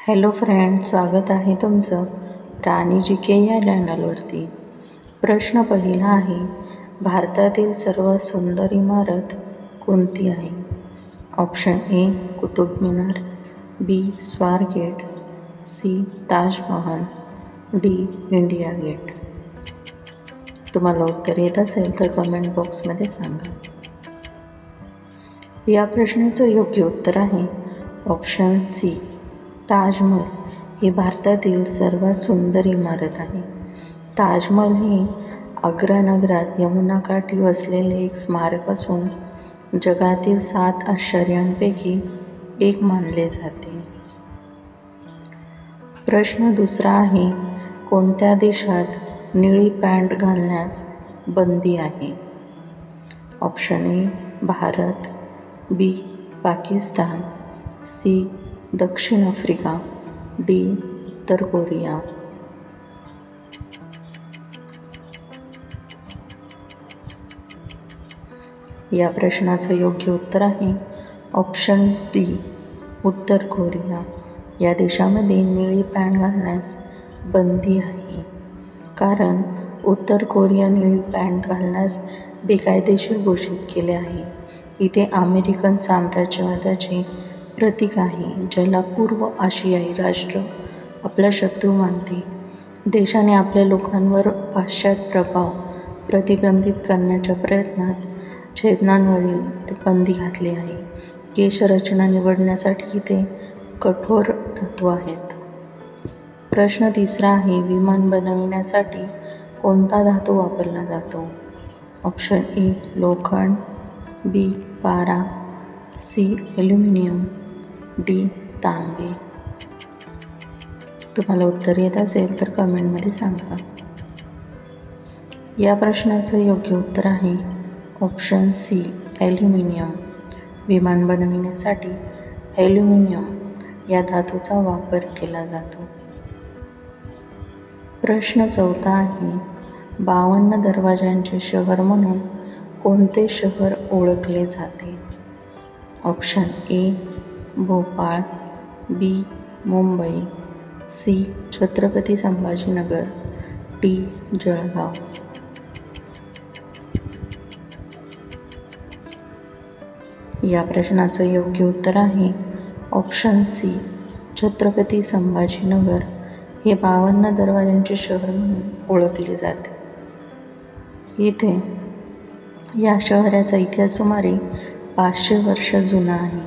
Hello friend, स्वागत आहे तुमचं राणी जी के या चॅनलवरती। प्रश्न पहिला आहे, भारतातील सर्वात सुंदर इमारत कोणती आहे? Option A Qutub Minar, B Swargate, C Taj Mahal, D India Gate. तुम्हाला उत्तर येत असेल तर कमेंट बॉक्समध्ये सांगा। या प्रश्नाचं योग्य उत्तर आहे ऑप्शन सी, ताजमहल ही भारतातील सर्वात सुंदर इमारत आहे। ताजमहल हे आग्रा नगरात यमुनाकाठी वसलेले एक स्मारक असून जगातील 7 आश्चर्यांपैकी एक मानले जाते। प्रश्न दुसरा आहे, कोणत्या देशात निळी पॅन्ट घालण्यास बंदी आहे? Option A Bharat, B Pakistan, C दक्षिण आफ्रिका, डी उत्तर कोरिया। या प्रश्नाचं योग्य उत्तर आहे ऑप्शन डी उत्तर कोरिया। या देशामध्ये निळी पॅन्ट घालण्यास बंदी आहे, कारण उत्तर कोरिया निळी पॅन्ट घालण्यास बेकायदेशीर घोषित केले आहे। इथे अमेरिकन साम्राज्यवादाचे प्रतीक आहे, ज्याला पूर्व आशियाई राष्ट्र आपला शत्रू मानते। देशाने आपल्या लोकांवर पाश्चात्य प्रभाव प्रतिबंधित करण्याच्या प्रयत्नात छेदनांवरील बंदी घातली आहे। केशरचना निवडण्यासाठी इथे कठोर तत्त्व आहेत। प्रश्न तिसरा आहे, विमान बनविण्यासाठी कोणता धातू वापरला जातो? ऑप्शन ए लोखंड, बी पारा, सी ॲल्युमिनियम, डी तांबे। तुम्हाला उत्तर येत असेल तर कमेंटमध्ये सांगा। या प्रश्नाचं योग्य उत्तर आहे ऑप्शन सी ॲल्युमिनियम। विमान बनविण्यासाठी ॲल्युमिनियम या धातूचा वापर केला जातो। प्रश्न चौथा आहे, 52 दरवाजांचे शहर म्हणून कोणते शहर ओळखले जाते? Option A Bhopal, B Mumbai, C Chhatrapati Sambhajinagar, D Jalgaon. या प्रश्नाचं योग्य उत्तर आहे ऑप्शन सी छत्रपती संभाजीनगर हे 52 दरवाजांचे शहर म्हणून ओळखले जाते। इथे या शहराचा इतिहास सुमारे 500 वर्ष जुना आहे।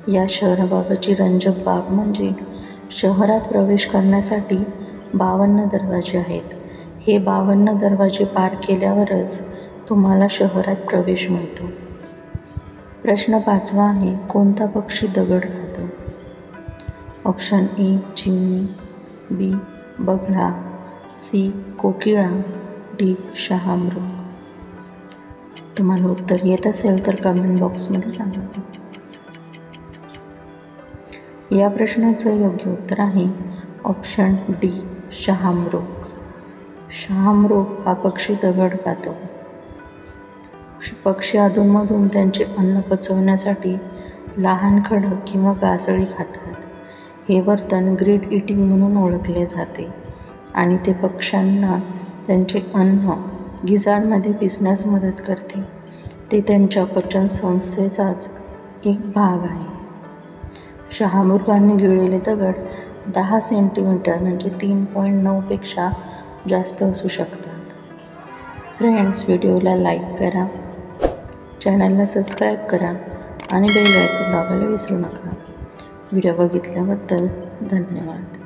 या शहराबाबतची रंजक बाब म्हणजे शहरात प्रवेश करण्यासाठी 52 दरवाजे आहेत। हे 52 दरवाजे पार केल्यावरच तुम्हाला शहरात प्रवेश मिळतो। प्रश्न पाचवा आहे, कोणता पक्षी दगड खातो? ऑप्शन ए चिमणी, बी बगळा, सी कोकिळा, डी शहामृग। तुम्हाला उत्तर येत असेल तर कमेंट बॉक्समध्ये सांगा। या प्रश्नाचं योग्य उत्तर आहे ऑप्शन डी शहामृग। शहामृग हा पक्षी दगड खातो। पक्षी अधूनमधून त्यांचे अन्न पचवण्यासाठी लहान खडक किंवा गाजळी खातात। हे वर्तन ग्रीड इटिंग म्हणून ओळखले जाते आणि ते पक्ष्यांना त्यांचे अन्न गिजाडमध्ये पिसण्यास मदत करते। ते त्यांच्या पचन संस्थेचाच एक भाग आहे। शहामृगाने गिळलेले दगड 10 सेंटीमीटर म्हणजे 3.9 पेक्षा जास्त असू शकतात। फ्रेंड्स, व्हिडिओला लाईक करा, चॅनलला सबस्क्राईब करा आणि बेल आयकॉन दाबायला विसरू नका। व्हिडिओ बघितल्याबद्दल धन्यवाद।